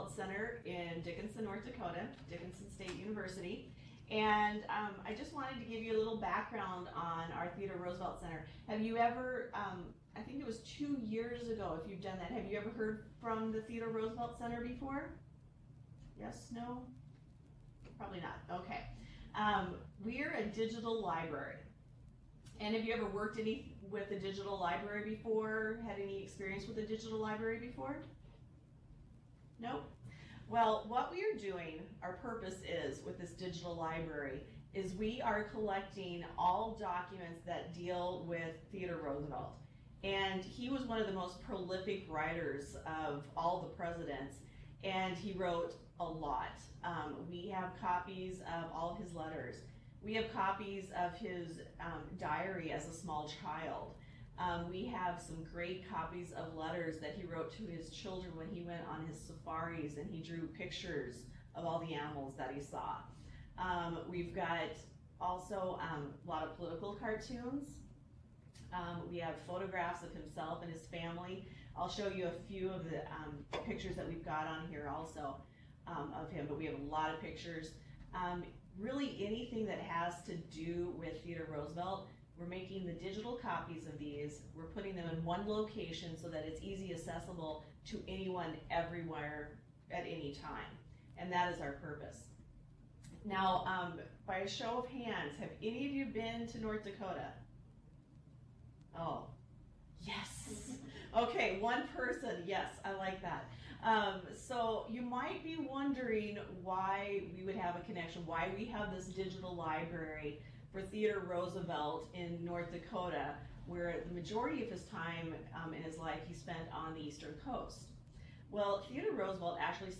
Roosevelt Center in Dickinson, North Dakota, Dickinson State University. And I just wanted to give you a little background on our Theodore Roosevelt Center. Have you ever, I think it was 2 years ago if you've done that, have you ever heard from the Theodore Roosevelt Center before? Yes, no? Probably not, okay. We're a digital library. And have you ever worked with a digital library before? Had any experience with a digital library before? Nope. Well, what we are doing, our purpose is with this digital library, is we are collecting all documents that deal with Theodore Roosevelt. And he was one of the most prolific writers of all the presidents, and he wrote a lot. We have copies of all of his letters. We have copies of his diary as a small child. We have some great copies of letters that he wrote to his children when he went on his safaris and he drew pictures of all the animals that he saw. We've got also a lot of political cartoons. We have photographs of himself and his family. I'll show you a few of the pictures that we've got on here also of him, but we have a lot of pictures. Really anything that has to do with Theodore Roosevelt, we're making the digital copies of these. We're putting them in one location so that it's easy accessible to anyone everywhere at any time. And that is our purpose. Now, by a show of hands, have any of you been to North Dakota? Oh, yes. Okay, one person, yes, I like that. So you might be wondering why we would have a connection, why we have this digital library for Theodore Roosevelt in North Dakota, where the majority of his time in his life he spent on the eastern coast. Well, Theodore Roosevelt actually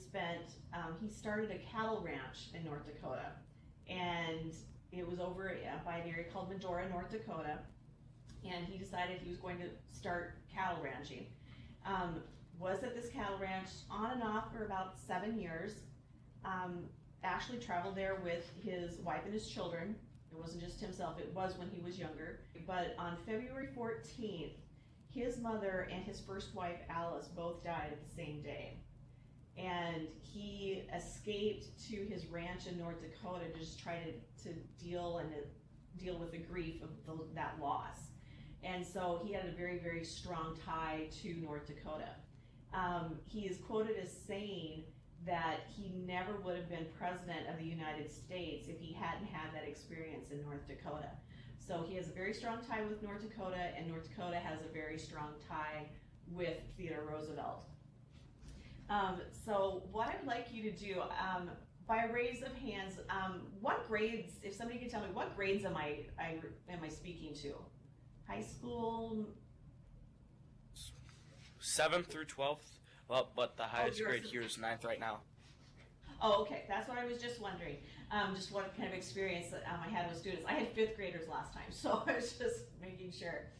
he started a cattle ranch in North Dakota, and it was over by an area called Medora, North Dakota, and he decided he was going to start cattle ranching. Was at this cattle ranch on and off for about 7 years. Actually traveled there with his wife and his children. It wasn't just himself, it was when he was younger. But on February 14th, his mother and his first wife, Alice, both died the same day. And he escaped to his ranch in North Dakota to just try to deal with the grief of that loss. And so he had a very, very strong tie to North Dakota. He is quoted as saying that he never would have been president of the United States if he hadn't had that experience in North Dakota. So he has a very strong tie with North Dakota, and North Dakota has a very strong tie with Theodore Roosevelt. So what I'd like you to do, by a raise of hands, what grades, if somebody can tell me, what grades am I speaking to? High school? 7th through 12th. Well, but the highest grade here is 9th right now. Oh, okay. That's what I was just wondering. Just what kind of experience that I had with students. I had 5th graders last time, so I was just making sure.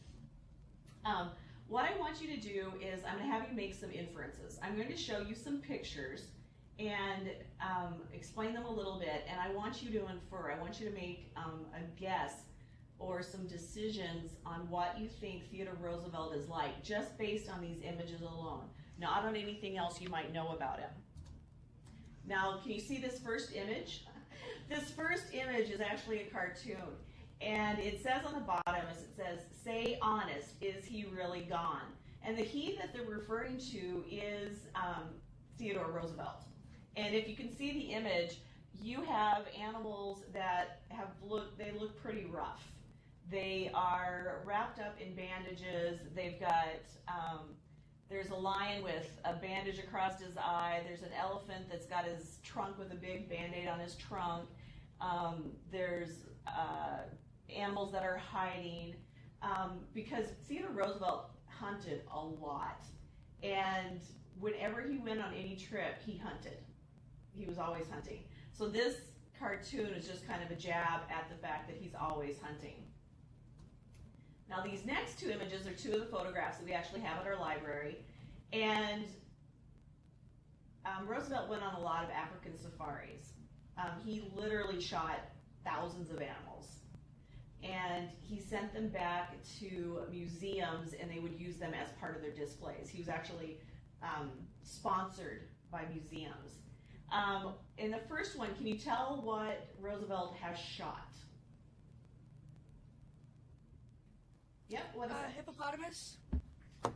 What I want you to do is I'm going to have you make some inferences. I'm going to show you some pictures and explain them a little bit, and I want you to infer. I want you to make a guess or some decisions on what you think Theodore Roosevelt is like, just based on these images alone, not on anything else you might know about him. Now, can you see this first image? This first image is actually a cartoon, and it says on the bottom, it says, "Say honest, is he really gone?" And the he that they're referring to is Theodore Roosevelt. And if you can see the image, you have animals that look pretty rough. They are wrapped up in bandages. They've got, there's a lion with a bandage across his eye. There's an elephant that's got his trunk with a big Band-Aid on his trunk. There's animals that are hiding. Because Theodore Roosevelt hunted a lot. And whenever he went on any trip, he hunted. He was always hunting. So this cartoon is just kind of a jab at the fact that he's always hunting. Now these next two images are two of the photographs that we actually have at our library. And Roosevelt went on a lot of African safaris. He literally shot thousands of animals. And he sent them back to museums and they would use them as part of their displays. He was actually sponsored by museums. In the first one, can you tell what Roosevelt has shot? Yep, what is it? Hippopotamus?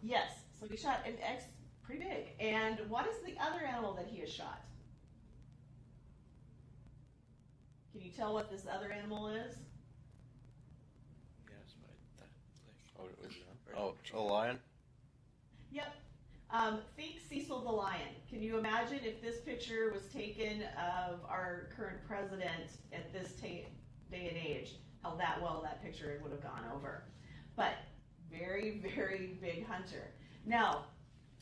Yes, so he shot an X, pretty big. And what is the other animal that he has shot? Can you tell what this other animal is? Yes, but A lion? Yep. Think Cecil the lion. Can you imagine if this picture was taken of our current president at this day and age, how well that picture would have gone over. But very, very big hunter. Now,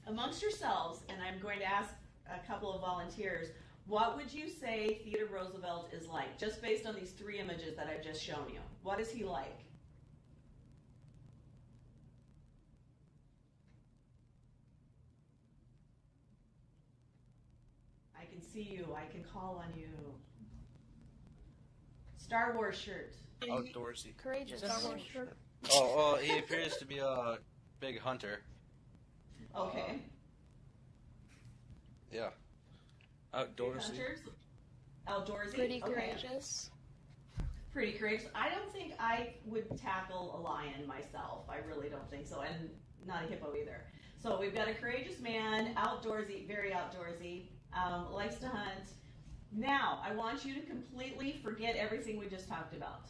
amongst yourselves, and I'm going to ask a couple of volunteers, what would you say Theodore Roosevelt is like, just based on these three images that I've just shown you? What is he like? I can see you. I can call on you. Star Wars shirt. outdoorsy. Courageous. Oh, well, he appears to be a big hunter. Okay. Yeah. Outdoorsy. Hunters? Outdoorsy? Pretty Okay. courageous. Pretty courageous. I don't think I would tackle a lion myself. I really don't think so. And not a hippo either. So we've got a courageous man, outdoorsy, very outdoorsy, likes to hunt. Now, I want you to completely forget everything we just talked about.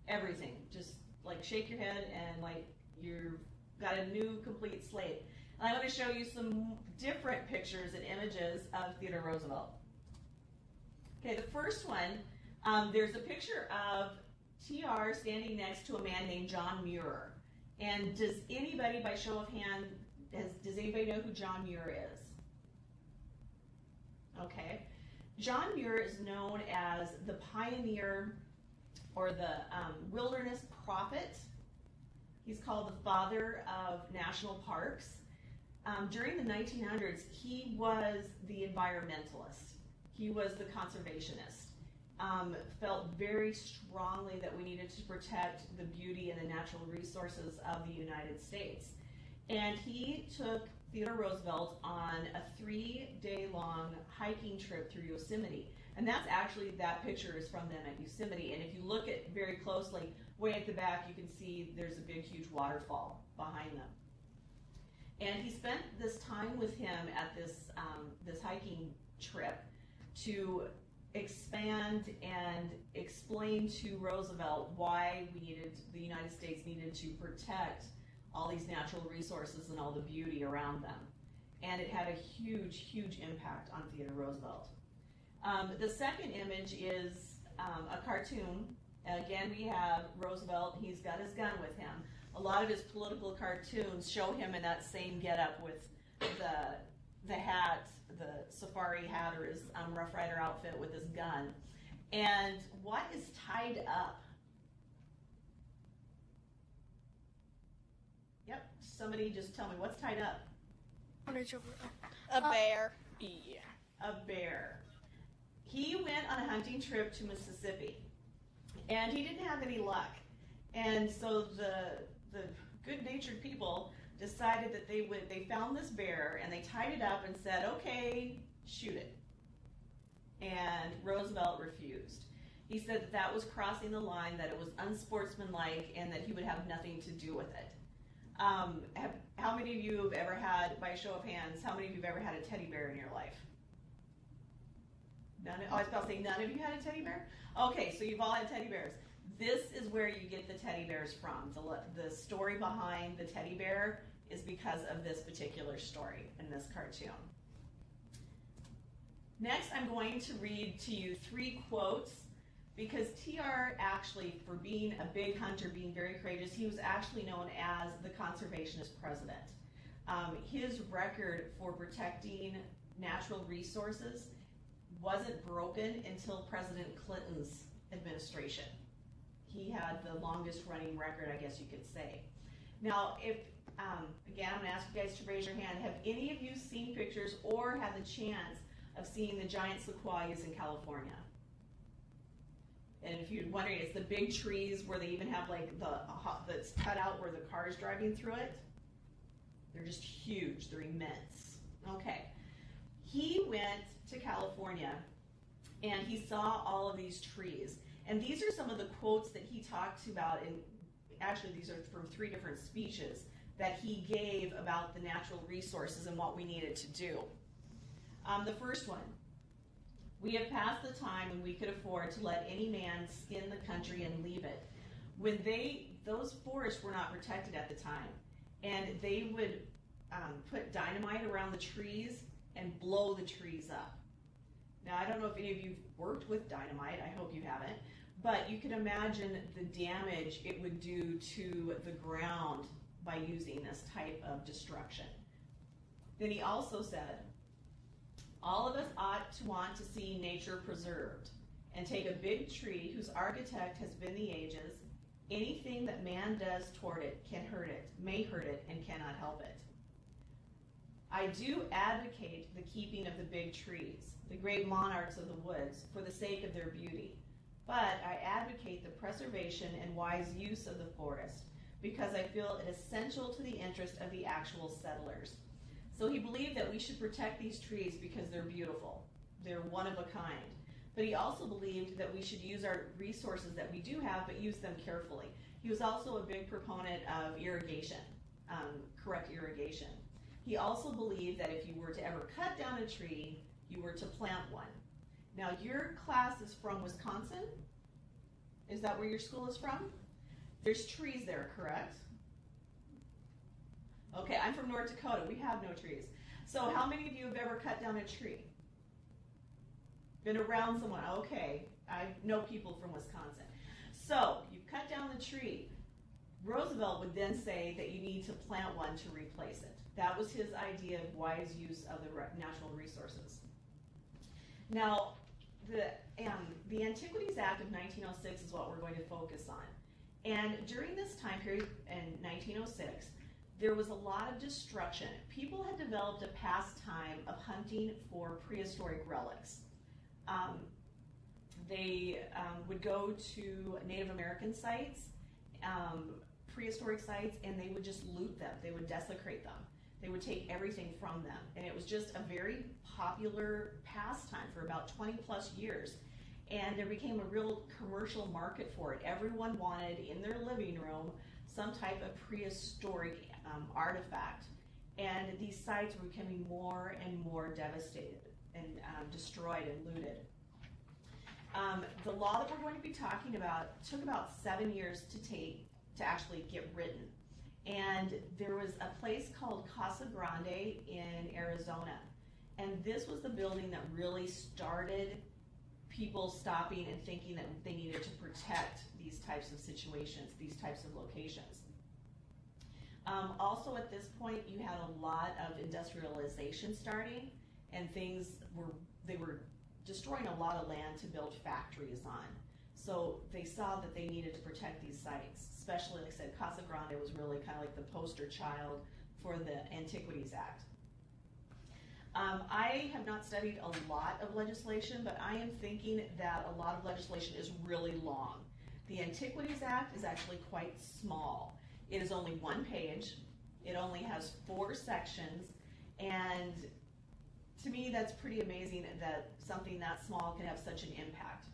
Everything. Just like shake your head and like you've got a new complete slate. And I'm going to show you some different pictures and images of Theodore Roosevelt. Okay, the first one, there's a picture of TR standing next to a man named John Muir. And does anybody, by show of hand, does anybody know who John Muir is? Okay. John Muir is known as the pioneer or the wilderness prophet. He's called the father of national parks. During the 1900s, he was the environmentalist. He was the conservationist. Felt very strongly that we needed to protect the beauty and the natural resources of the United States. And he took Theodore Roosevelt on a 3-day-long hiking trip through Yosemite. And that's actually, that picture is from them at Yosemite. And if you look at very closely, way at the back, you can see there's a big, huge waterfall behind them. And he spent this time with him at this, this hiking trip to expand and explain to Roosevelt why the United States needed to protect all these natural resources and all the beauty around them. And it had a huge, huge impact on Theodore Roosevelt. The second image is a cartoon. Again, we have Roosevelt. He's got his gun with him. A lot of his political cartoons show him in that same getup with the hat, the safari hat, or his Rough Rider outfit with his gun. And what is tied up? Yep, somebody just tell me, what's tied up? A bear. Yeah. A bear. He went on a hunting trip to Mississippi, and he didn't have any luck. And so the good-natured people decided that they found this bear, and they tied it up and said, okay, shoot it. And Roosevelt refused. He said that was crossing the line, that it was unsportsmanlike, and that he would have nothing to do with it. How many of you have ever had, by a show of hands, how many of you have ever had a teddy bear in your life? None of, I was about to say, none of you had a teddy bear? Okay, so you've all had teddy bears. This is where you get the teddy bears from. The story behind the teddy bear is because of this particular story in this cartoon. Next, I'm going to read to you 3 quotes, because TR actually, for being a big hunter, being very courageous, he was actually known as the conservationist president. His record for protecting natural resources wasn't broken until President Clinton's administration. He had the longest running record, I guess you could say. Now, if, again, I'm gonna ask you guys to raise your hand. Have any of you seen pictures or had the chance of seeing the giant sequoias in California? And if you're wondering, it's the big trees where they even have like that's cut out where the car is driving through it. They're just huge, they're immense. Okay. he went to California and he saw all of these trees. And these are some of the quotes that he talked about, and actually these are from 3 different speeches that he gave about the natural resources and what we needed to do. The first one, we have passed the time when we could afford to let any man skin the country and leave it. When those forests were not protected at the time, and they would put dynamite around the trees and blow the trees up. Now, I don't know if any of you worked with dynamite, I hope you haven't, but you can imagine the damage it would do to the ground by using this type of destruction. Then he also said, all of us ought to want to see nature preserved and take a big tree whose architect has been the ages. Anything that man does toward it can hurt it, may hurt it, and cannot help it. I do advocate the keeping of the big trees, the great monarchs of the woods, for the sake of their beauty. But I advocate the preservation and wise use of the forest because I feel it essential to the interest of the actual settlers. So he believed that we should protect these trees because they're beautiful. They're one of a kind. But he also believed that we should use our resources that we do have, but use them carefully. He was also a big proponent of irrigation, correct irrigation. He also believed that if you were to ever cut down a tree, you were to plant one. Now, your class is from Wisconsin? Is that where your school is from? There's trees there, correct? Okay, I'm from North Dakota. We have no trees. So how many of you have ever cut down a tree? Been around someone? Okay, I know people from Wisconsin. So you cut down the tree. Roosevelt would then say that you need to plant one to replace it. That was his idea of wise use of the natural resources. Now, the Antiquities Act of 1906 is what we're going to focus on. And during this time period in 1906, there was a lot of destruction. People had developed a pastime of hunting for prehistoric relics. They would go to Native American sites, prehistoric sites, and they would just loot them. They would desecrate them. They would take everything from them. And it was just a very popular pastime for about 20 plus years. And there became a real commercial market for it. Everyone wanted in their living room some type of prehistoric artifact. And these sites were becoming more and more devastated and destroyed and looted. The law that we're going to be talking about took about 7 years to actually get written. And there was a place called Casa Grande in Arizona. And this was the building that really started people stopping and thinking that they needed to protect these types of situations, these types of locations. Also at this point, you had a lot of industrialization starting, and they were destroying a lot of land to build factories on. So they saw that they needed to protect these sites, especially, like I said, Casa Grande was really kind of like the poster child for the Antiquities Act. I have not studied a lot of legislation, but I am thinking that a lot of legislation is really long. The Antiquities Act is actually quite small. It is only 1 page. It only has 4 sections, and to me that's pretty amazing that something that small can have such an impact.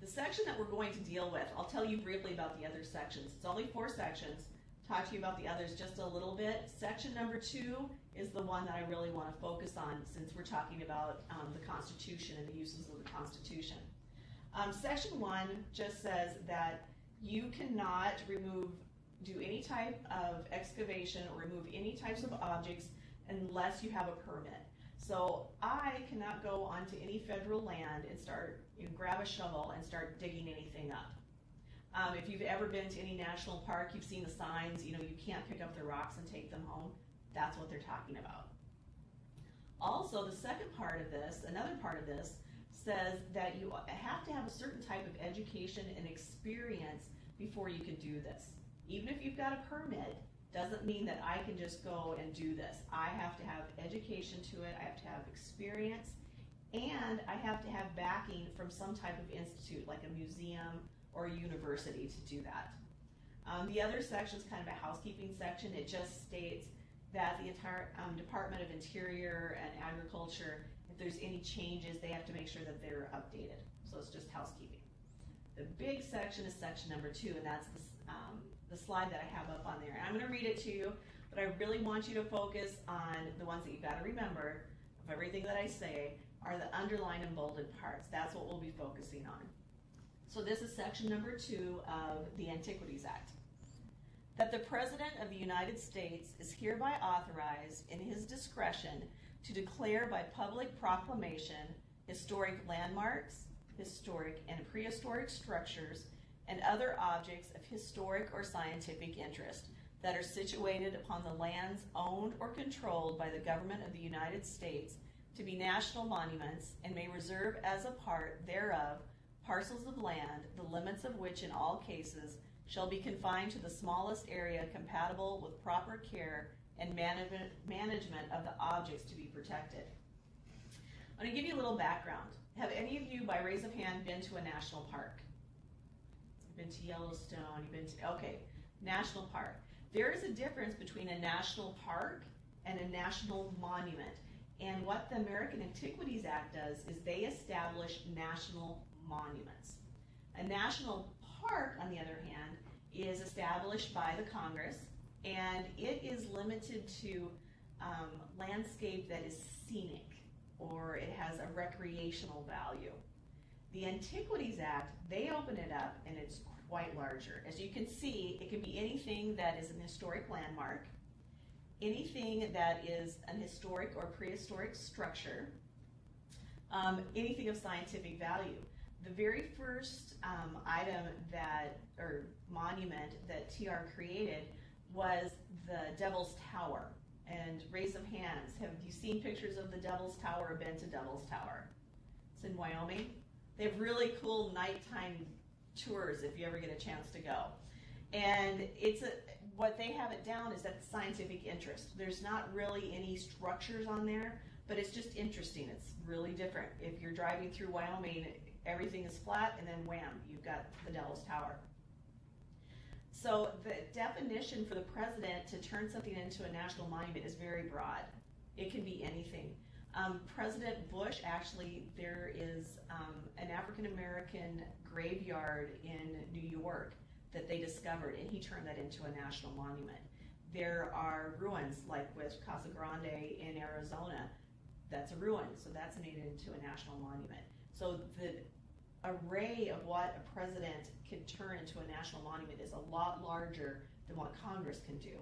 The section that we're going to deal with, I'll tell you briefly about the other sections. It's only 4 sections. Talk to you about the others just a little bit. Section number 2 is the one that I really want to focus on since we're talking about the Constitution and the uses of the Constitution. Section 1 just says that you cannot do any type of excavation or remove any types of objects unless you have a permit. So I cannot go onto any federal land and grab a shovel and start digging anything up. If you've ever been to any national park, you've seen the signs, you can't pick up the rocks and take them home. That's what they're talking about. Also, the second part of this, another part of this, says that you have to have a certain type of education and experience before you can do this. Even if you've got a permit, doesn't mean that I can just go and do this. I have to have education to it, I have to have experience, and I have to have backing from some type of institute, like a museum or a university, to do that. The other section is kind of a housekeeping section. It just states that the entire Department of Interior and Agriculture, if there's any changes, they have to make sure that they're updated. So it's just housekeeping. The big section is section number 2, and that's the slide that I have up on there. And I'm going to read it to you, but I really want you to focus on the ones that you've got to remember of everything that I say are the underlined and bolded parts. That's what we'll be focusing on. So this is section number 2 of the Antiquities Act. That the President of the United States is hereby authorized in his discretion to declare by public proclamation historic landmarks, historic and prehistoric structures, and other objects of historic or scientific interest that are situated upon the lands owned or controlled by the government of the United States to be national monuments, and may reserve as a part thereof parcels of land, the limits of which in all cases shall be confined to the smallest area compatible with proper care and management of the objects to be protected. I'm going to give you a little background. Have any of you, by raise of hand, been to a national park? You've been to Yellowstone, you've been to, okay, national park. There is a difference between a national park and a national monument. And what the American Antiquities Act does is they establish national monuments. A national park, on the other hand, is established by the Congress, and it is limited to landscape that is scenic, or it has a recreational value. The Antiquities Act, they open it up, and it's quite larger. As you can see, it can be anything that is an historic landmark, anything that is an historic or prehistoric structure, anything of scientific value. The very first item that, or monument that TR created was the Devil's Tower. And raise of hands, have you seen pictures of the Devil's Tower or been to Devil's Tower? It's in Wyoming. They have really cool nighttime tours if you ever get a chance to go. And what they have it down is that scientific interest. There's not really any structures on there, but it's just interesting. It's really different. If you're driving through Wyoming, everything is flat, and then wham, you've got the Devil's Tower. So the definition for the president to turn something into a national monument is very broad. It can be anything. President Bush, actually, there is an African-American graveyard in New York that they discovered, and he turned that into a national monument. There are ruins, like with Casa Grande in Arizona, that's a ruin, so that's made it into a national monument. So the array of what a president can turn into a national monument is a lot larger than what Congress can do.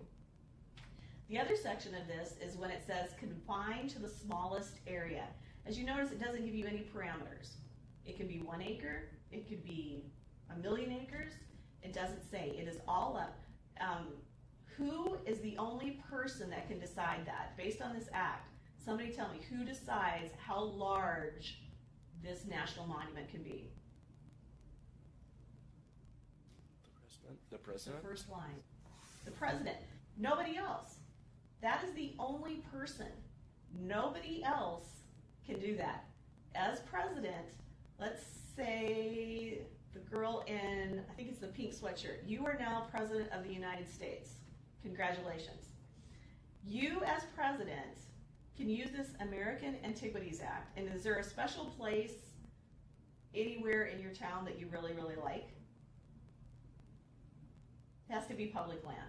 The other section of this is when it says confined to the smallest area. As you notice, it doesn't give you any parameters. It can be 1 acre, it could be 1,000,000 acres. It doesn't say. It is all up. Who is the only person that can decide that? Based on this act, somebody tell me, who decides how large this national monument can be? The president? The first line. The president. Nobody else. That is the only person. Nobody else can do that. As president, let's say the girl in, I think it's the pink sweatshirt, you are now President of the United States. Congratulations. You, as president, can use this American Antiquities Act, and is there a special place anywhere in your town that you really, really like? It has to be public land.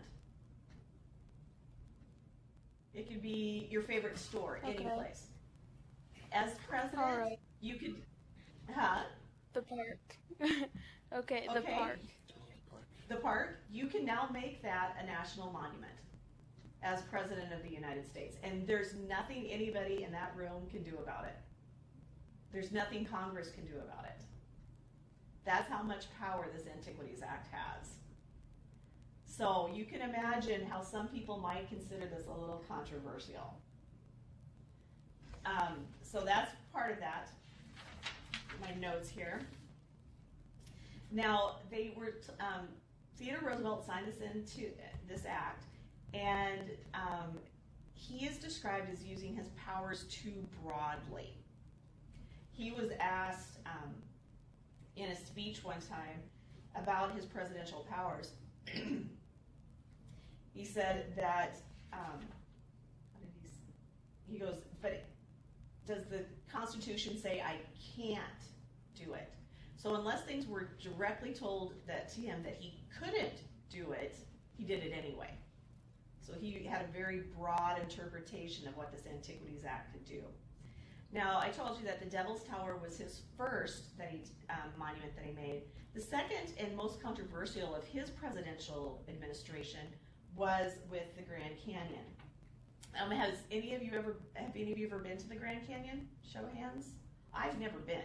It could be your favorite store, any place. As president, you could, The park. Okay, the park. The park, you can now make that a national monument as President of the United States. And there's nothing anybody in that room can do about it. There's nothing Congress can do about it. That's how much power this Antiquities Act has. So you can imagine how some people might consider this a little controversial. So that's part of that. My notes here. Now, they were, Theodore Roosevelt signed this into this act, and he is described as using his powers too broadly. He was asked in a speech one time about his presidential powers. He said that he goes, but does the Constitution say I can't do it? So unless things were directly told to him that he couldn't do it, he did it anyway. So he had a very broad interpretation of what this Antiquities Act could do. Now, I told you that the Devil's Tower was his first monument that he made. The second and most controversial of his presidential administration was with the Grand Canyon. Have any of you ever been to the Grand Canyon? Show of hands. I've never been.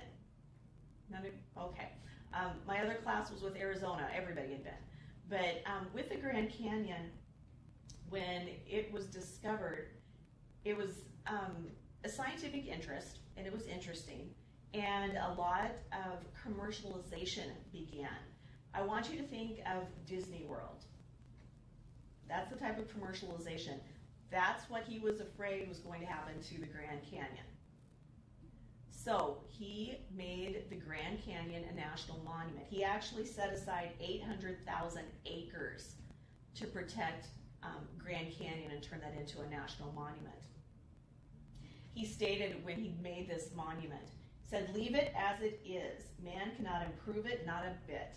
None of, okay. My other class was with Arizona. Everybody had been. But with the Grand Canyon, when it was discovered, it was a scientific interest, and it was interesting, and a lot of commercialization began. I want you to think of Disney World. That's the type of commercialization. That's what he was afraid was going to happen to the Grand Canyon. So he made the Grand Canyon a national monument. He actually set aside 800,000 acres to protect Grand Canyon and turn that into a national monument. He stated when he made this monument, said, "Leave it as it is. Man cannot improve it, not a bit.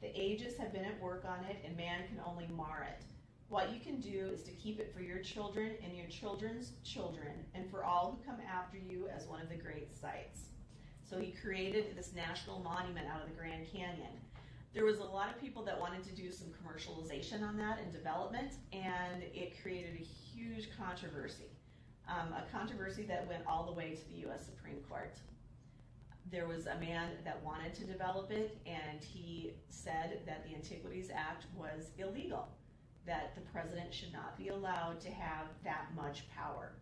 The ages have been at work on it, and man can only mar it. What you can do is to keep it for your children and your children's children, and for all who come after you as one of the great sights." So he created this national monument out of the Grand Canyon. There was a lot of people that wanted to do some commercialization on that and development, and it created a huge controversy. A controversy that went all the way to the U.S. Supreme Court. There was a man that wanted to develop it, and he said that the Antiquities Act was illegal, that the president should not be allowed to have that much power.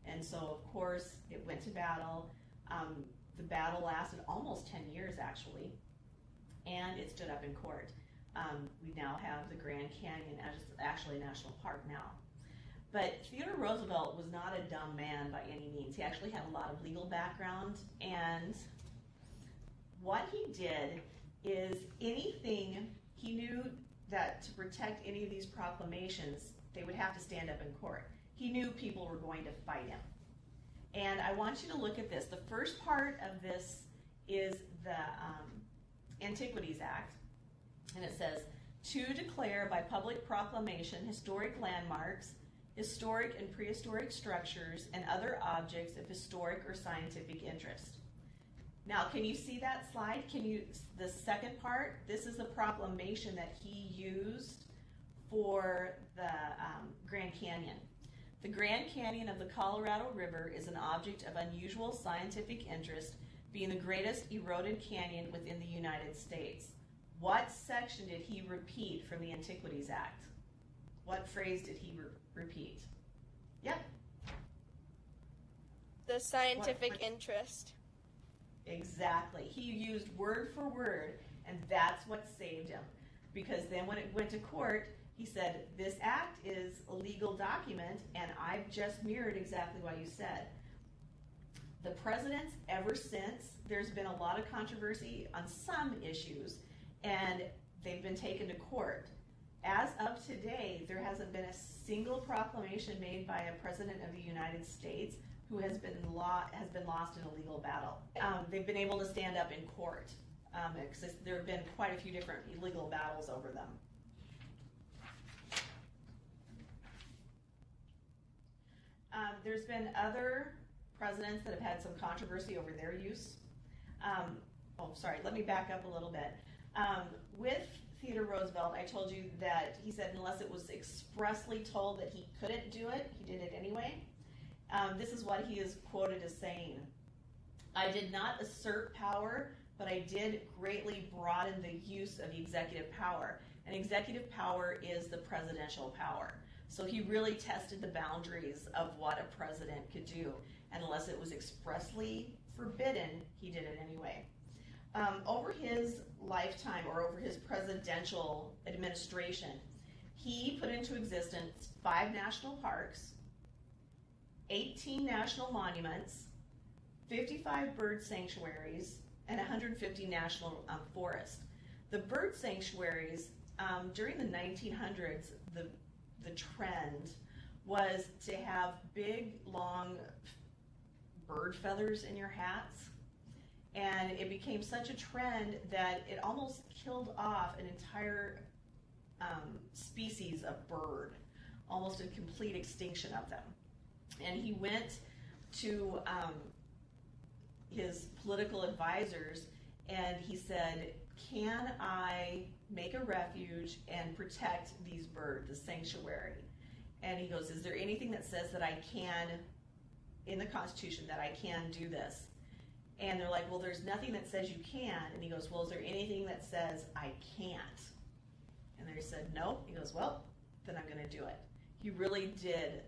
And so, of course, it went to battle. The battle lasted almost 10 years, actually, and it stood up in court. We now have the Grand Canyon as actually a national park now. But Theodore Roosevelt was not a dumb man by any means. He actually had a lot of legal background, and what he did is anything, he knew that to protect any of these proclamations, they would have to stand up in court. He knew people were going to fight him. And I want you to look at this. The first part of this is the Antiquities Act, and it says, "To declare by public proclamation historic landmarks, historic and prehistoric structures, and other objects of historic or scientific interest." Now, can you see that slide? The second part, this is the proclamation that he used for the Grand Canyon. "The Grand Canyon of the Colorado River is an object of unusual scientific interest, being the greatest eroded canyon within the United States." What section did he repeat from the Antiquities Act? What phrase did he repeat? Yep. The scientific interest. Exactly. He used word for word, and that's what saved him. Because then when it went to court, he said, "This act is a legal document, and I've just mirrored exactly what you said." The presidents, ever since, there's been a lot of controversy on some issues, and they've been taken to court. As of today, there hasn't been a single proclamation made by a president of the United States who has been lost in a legal battle. They've been able to stand up in court. There have been quite a few different legal battles over them. There's been other presidents that have had some controversy over their use. Let me back up a little bit. With Theodore Roosevelt, I told you that he said unless it was expressly told that he couldn't do it, he did it anyway. This is what he is quoted as saying: "I did not assert power, but I did greatly broaden the use of executive power." And executive power is the presidential power. So he really tested the boundaries of what a president could do. And unless it was expressly forbidden, he did it anyway. Over his lifetime, or over his presidential administration, he put into existence 5 national parks, 18 national monuments, 55 bird sanctuaries, and 150 national forests. The bird sanctuaries, during the 1900s, the trend was to have big, long bird feathers in your hats. And it became such a trend that it almost killed off an entire species of bird, almost a complete extinction of them. And he went to his political advisors and he said, can I make a refuge and protect these birds, the sanctuary? And he goes, is there anything that says that I can, in the Constitution, that I can do this? And they're like, well, there's nothing that says you can. And he goes, well, is there anything that says I can't? And they said, no. He goes, well, then I'm going to do it. He really did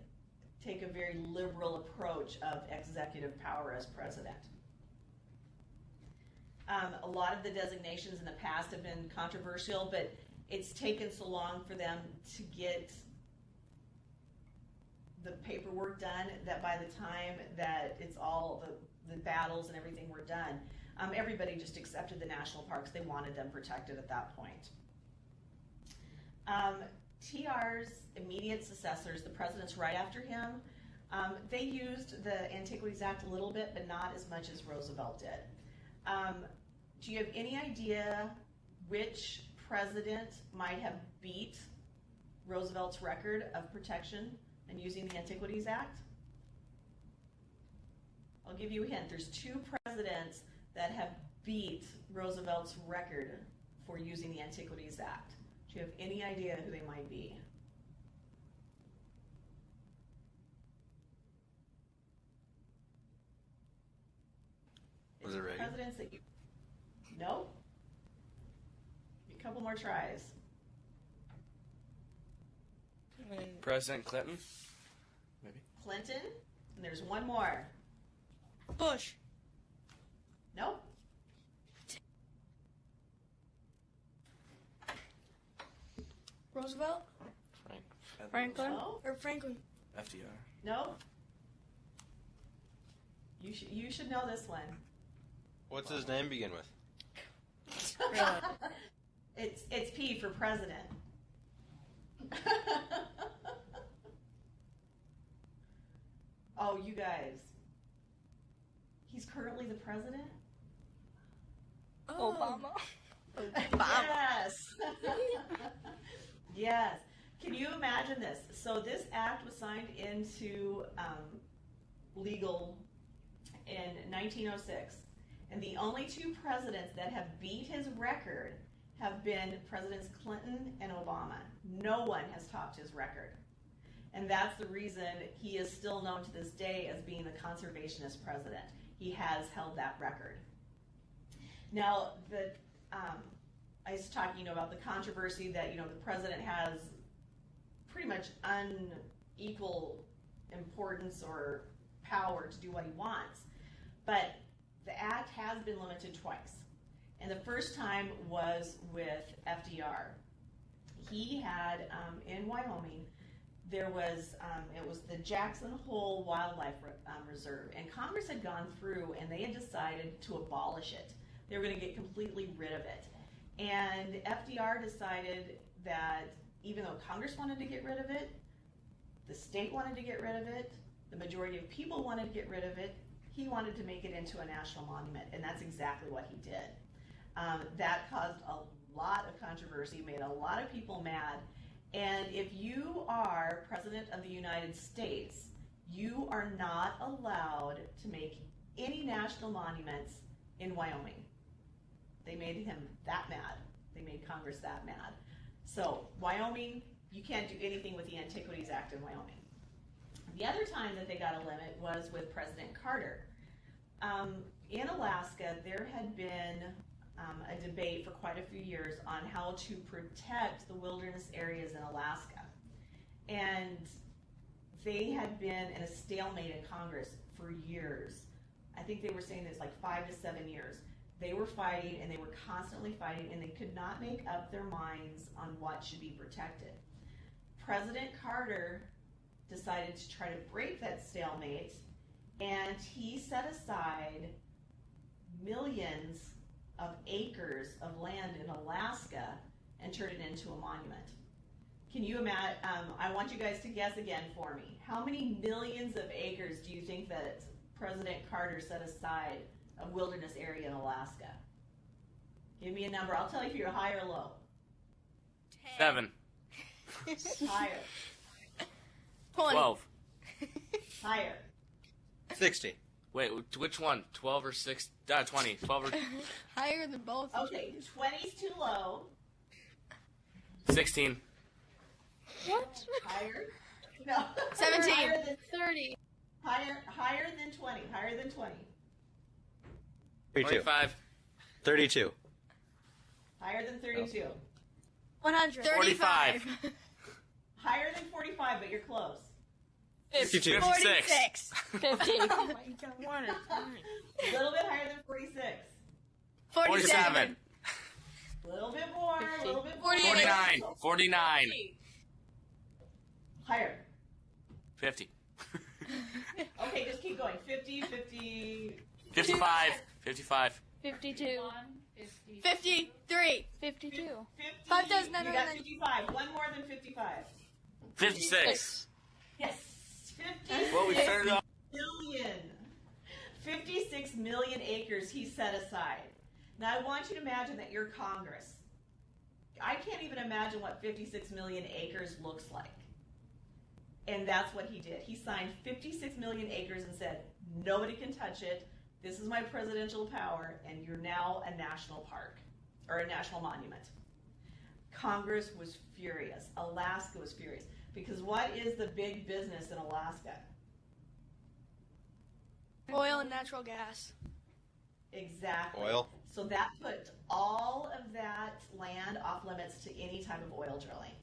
take a very liberal approach of executive power as president. A lot of the designations in the past have been controversial, but it's taken so long for them to get the paperwork done that by the time that it's all the battles and everything were done, everybody just accepted the national parks. They wanted them protected at that point. Trs Immediate Successors, the presidents right after him, they used the Antiquities Act a little bit, but not as much as Roosevelt did. Do you have any idea which president might have beat Roosevelt's record of protection and using the Antiquities Act? I'll give you a hint. There's two presidents that have beat Roosevelt's record for using the Antiquities Act. Do you have any idea who they might be? Was it Reagan? Presidents that you... No? A couple more tries. President Clinton? Maybe. Clinton, and there's one more. Bush. Nope. Roosevelt. Franklin. Franklin. No. Or Franklin. FDR. Nope. You should know this one. What's his name begin with? It's P for president. Oh, you guys. He's currently the president? Oh. Obama. Yes. Yes. Can you imagine this? So this act was signed into legal in 1906. And the only two presidents that have beat his record have been Presidents Clinton and Obama. No one has topped his record. And that's the reason he is still known to this day as being the conservationist president. He has held that record. Now, I was talking about the controversy that the president has pretty much unequal importance or power to do what he wants. But the act has been limited twice. And the first time was with FDR. He had, in Wyoming, there was, it was the Jackson Hole Wildlife Reserve. And Congress had gone through and they had decided to abolish it. They were going to get completely rid of it. And FDR decided that even though Congress wanted to get rid of it, the state wanted to get rid of it, the majority of people wanted to get rid of it, he wanted to make it into a national monument, and that's exactly what he did. That caused a lot of controversy, made a lot of people mad, and if you are President of the United States, you are not allowed to make any national monuments in Wyoming. They made him that mad. They made Congress that mad. So, Wyoming, you can't do anything with the Antiquities Act in Wyoming. The other time that they got a limit was with President Carter. In Alaska, there had been a debate for quite a few years on how to protect the wilderness areas in Alaska. And they had been in a stalemate in Congress for years. I think they were saying it's like 5 to 7 years. They were fighting and they were constantly fighting and they could not make up their minds on what should be protected. President Carter decided to try to break that stalemate, and he set aside millions of acres of land in Alaska and turned it into a monument. Can you imagine? I want you guys to guess again for me. How many millions of acres do you think that President Carter set aside a wilderness area in Alaska? Give me a number. I'll tell you if you're high or low. 7. Higher. 12. Higher. 60. Wait, which one? 12 or 6? 20. 12 or Higher than both. Okay, 20's too low. 16. What? Higher? No. 17. Higher than, 30. higher than 20. Higher than 20. 32. 25. 32. Higher than 32. 100. 45. Higher than 45, but you're close. 52. 46. 50. A little bit higher than 46. 47. A little bit more. A little bit more. 49. 49. Higher. 50. Okay, just keep going. 50, 50. 55. 55. 52. 53. 52. 50. 5,990. You got 55. One more than 55. 56. Yes. 56 Well, we started off. million. 56 million acres he set aside. Now I want you to imagine that you're Congress. I can't even imagine what 56 million acres looks like. And that's what he did. He signed 56 million acres and said, nobody can touch it. This is my presidential power, and you're now a national park, or a national monument. Congress was furious. Alaska was furious. Because what is the big business in Alaska? Oil and natural gas. Exactly. Oil. So that put all of that land off limits to any type of oil drilling.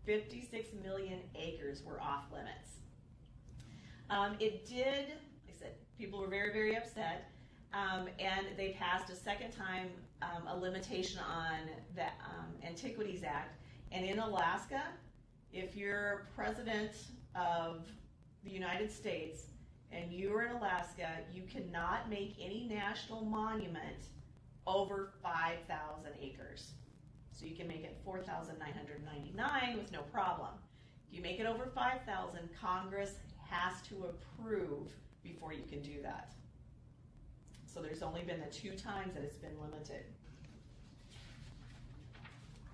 56 million acres were off limits. It did, like I said, people were very, very upset, and they passed a second time a limitation on the Antiquities Act. And in Alaska, if you're president of the United States and you're in Alaska, you cannot make any national monument over 5,000 acres. So you can make it 4,999 with no problem. If you make it over 5,000, Congress has to approve before you can do that. So there's only been the 2 times that it's been limited.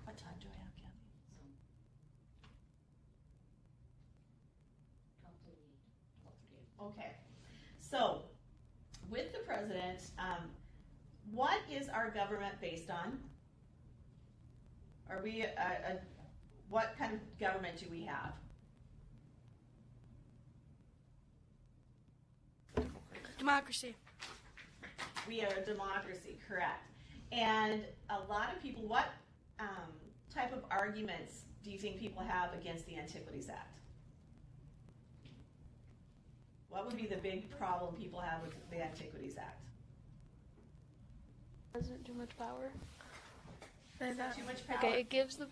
What time do I have, Kathy? Okay. So with the president, what is our government based on? Are we what kind of government do we have? Democracy. We are a democracy, correct. And a lot of people, what type of arguments do you think people have against the Antiquities Act? What would be the big problem people have with the Antiquities Act? President too much power. Too much power? Okay, it gives the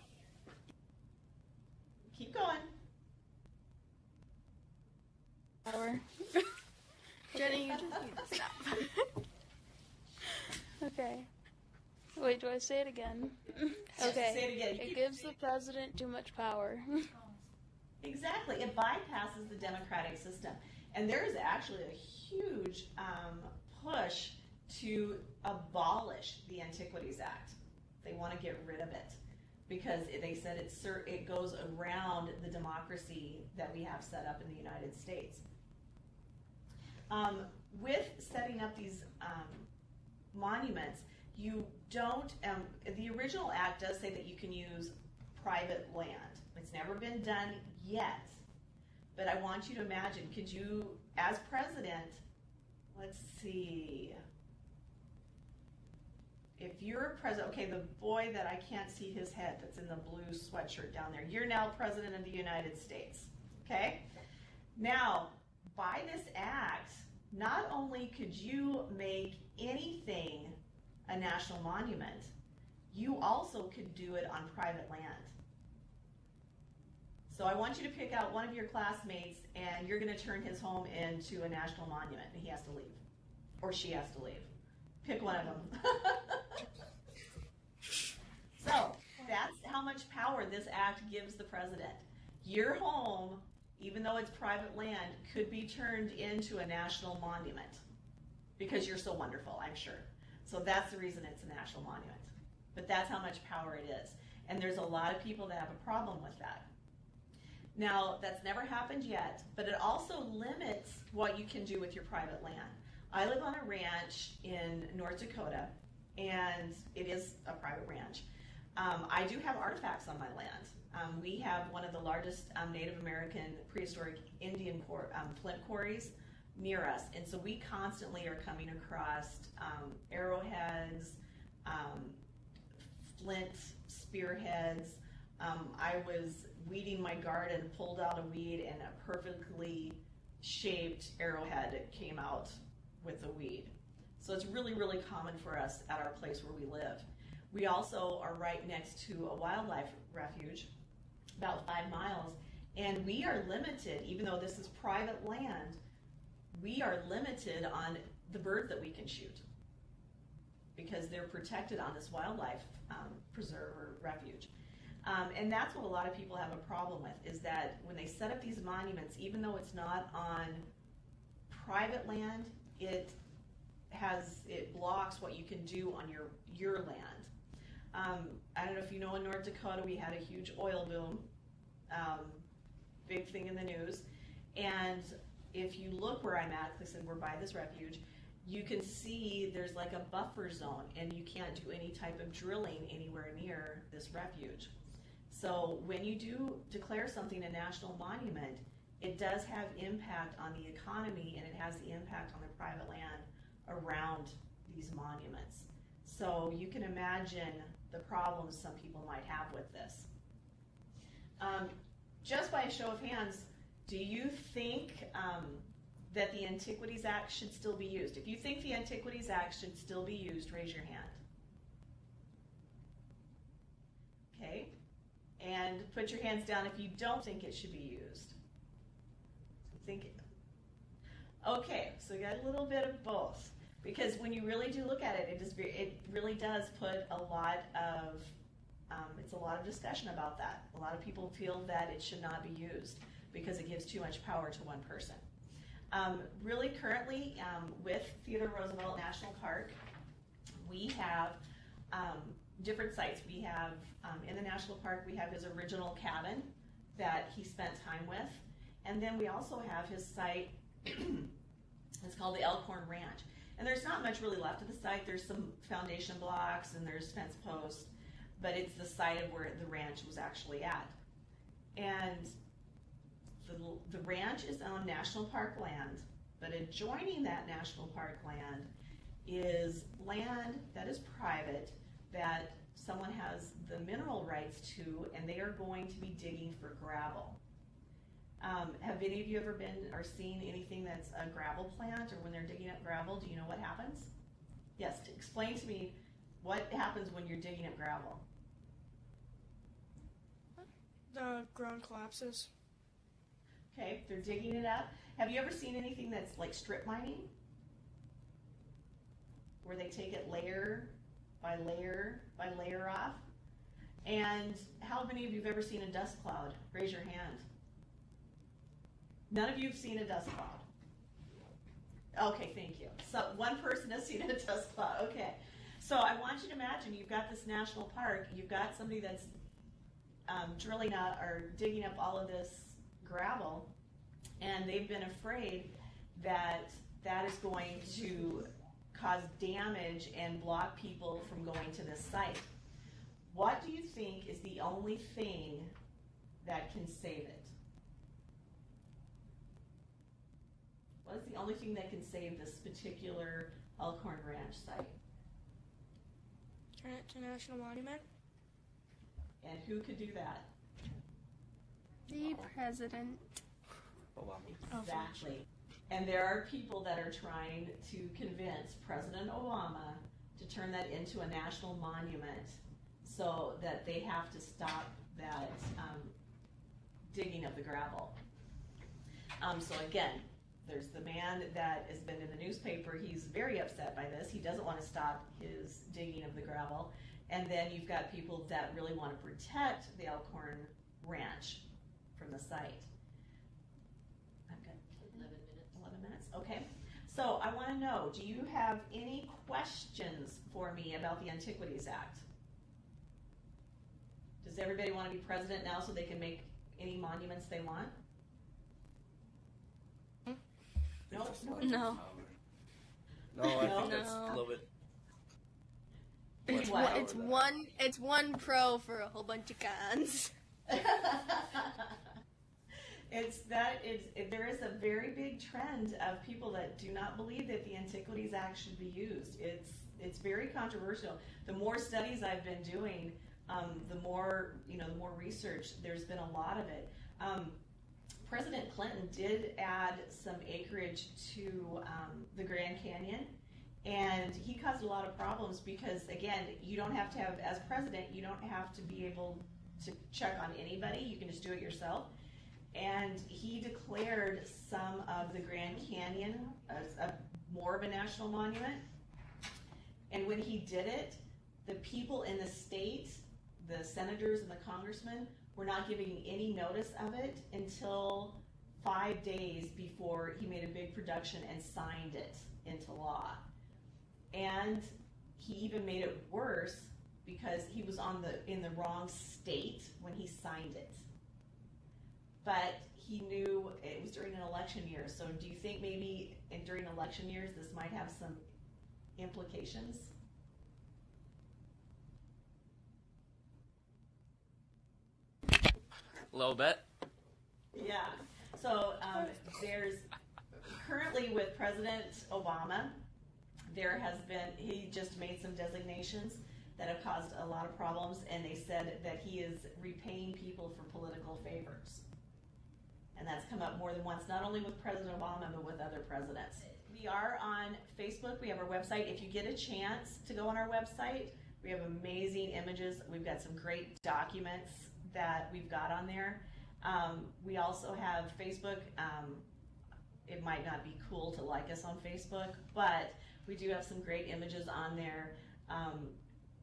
Keep going. power. Jenny, you just need to stop. Okay. Wait, do I say it again? Okay. Say it again. It gives the president too much power. Exactly. It bypasses the democratic system. And there is actually a huge push to abolish the Antiquities Act. They want to get rid of it because they said it goes around the democracy that we have set up in the United States. With setting up these monuments, you don't, the original act does say that you can use private land. It's never been done yet. But I want you to imagine, could you, as president, let's see, if you're president, okay, the boy that I can't see his head that's in the blue sweatshirt down there, you're now president of the United States, okay? Now, by this act, not only could you make anything a national monument, you also could do it on private land. So I want you to pick out one of your classmates and you're going to turn his home into a national monument and he has to leave. Or she has to leave. Pick one of them. So that's how how much power this act gives the president. Your home, even though it's private land, could be turned into a national monument because you're so wonderful, I'm sure. So that's the reason it's a national monument. But that's how much power it is. And there's a lot of people that have a problem with that. Now, that's never happened yet, but it also limits what you can do with your private land. I live on a ranch in North Dakota, and it is a private ranch. I do have artifacts on my land. We have one of the largest Native American prehistoric Indian flint quarries near us, and so we constantly are coming across arrowheads, flint spearheads. I was weeding my garden, pulled out a weed, and a perfectly shaped arrowhead came out with the weed. So it's really, really common for us at our place where we live. We also are right next to a wildlife refuge, about 5 miles, and we are limited, even though this is private land, we are limited on the birds that we can shoot because they're protected on this wildlife preserve or refuge. And that's what a lot of people have a problem with, is that when they set up these monuments, even though it's not on private land, it blocks what you can do on your land. I don't know if you know, in North Dakota we had a huge oil boom, big thing in the news, and if you look where I'm at, because we're by this refuge, you can see there's like a buffer zone, and you can't do any type of drilling anywhere near this refuge. So when you do declare something a national monument, it does have impact on the economy, and it has the impact on the private land around these monuments. So you can imagine the problems some people might have with this. Just by a show of hands, do you think that the Antiquities Act should still be used? If you think the Antiquities Act should still be used, raise your hand. Okay, and put your hands down if you don't think it should be used. Okay, so you got a little bit of both. Because when you really do look at it, it really does put a lot of, it's a lot of discussion about that. A lot of people feel that it should not be used because it gives too much power to one person. Really currently, with Theodore Roosevelt National Park, we have different sites. We have, in the national park, we have his original cabin that he spent time with. And then we also have his site, it's called the Elkhorn Ranch. And there's not much really left of the site. There's some foundation blocks and there's fence posts, but it's the site of where the ranch was actually at. And the ranch is on national park land, but adjoining that national park land is land that is private that someone has the mineral rights to, and they are going to be digging for gravel. Have any of you ever been or seen anything that's a gravel plant, or when they're digging up gravel, do you know what happens? Yes, explain to me what happens when you're digging up gravel. The ground collapses. Okay, they're digging it up. Have you ever seen anything that's like strip mining? Where they take it layer by layer by layer off? And how many of you have ever seen a dust cloud? Raise your hand. None of you have seen a dust cloud. Okay, thank you. So one person has seen a dust cloud. Okay. So I want you to imagine you've got this national park, you've got somebody that's drilling out or digging up all of this gravel, and they've been afraid that that is going to cause damage and block people from going to this site. What do you think is the only thing that can save it? What is the only thing that can save this particular Elkhorn Ranch site? Turn it to National Monument. And who could do that? The president. Obama. Exactly. And there are people that are trying to convince President Obama to turn that into a national monument so that they have to stop that digging of the gravel. So again, there's the man that has been in the newspaper. He's very upset by this. He doesn't want to stop his digging of the gravel. And then you've got people that really want to protect the Elkhorn Ranch from the site. I've got 11 minutes. Okay. So I want to know, do you have any questions for me about the Antiquities Act? Does everybody want to be president now so they can make any monuments they want? No? No. No, I No. think that's A little bit. It's one pro for a whole bunch of cons. There is a very big trend of people that do not believe that the Antiquities Act should be used. It's very controversial. The more studies I've been doing, the more research. There's been a lot of it. President Clinton did add some acreage to the Grand Canyon, and he caused a lot of problems because, again, you don't have to have, as president, you don't have to be able to check on anybody. You can just do it yourself. And he declared some of the Grand Canyon as more of a national monument. And when he did it, the people in the state, the senators and the congressmen, were not giving any notice of it until 5 days before he made a big production and signed it into law. And he even made it worse because he was in the wrong state when he signed it. But he knew it was during an election year. So do you think maybe during election years this might have some implications? A little bit. Yeah. So there's currently with President Obama, he just made some designations that have caused a lot of problems, and they said that he is repaying people for political favors. And that's come up more than once, not only with President Obama, but with other presidents. We are on Facebook. We have our website. If you get a chance to go on our website, we have amazing images. We've got some great documents that we've got on there. We also have Facebook. It might not be cool to like us on Facebook, but we do have some great images on there.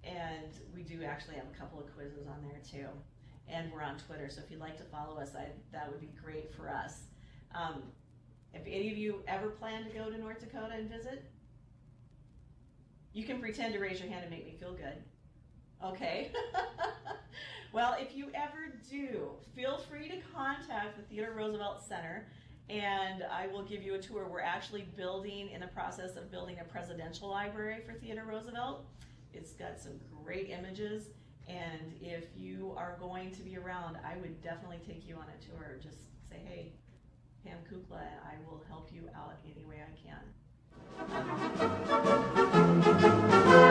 And we do actually have a couple of quizzes on there too. And we're on Twitter, so if you'd like to follow us, that would be great for us. If any of you ever plan to go to North Dakota and visit, you can pretend to raise your hand and make me feel good. Okay? Well, if you ever do, feel free to contact the Theodore Roosevelt Center, and I will give you a tour. We're actually in the process of building a presidential library for Theodore Roosevelt. It's got some great images. And if you are going to be around, I would definitely take you on a tour. Just say, hey, Pam Kukla, and I will help you out any way I can.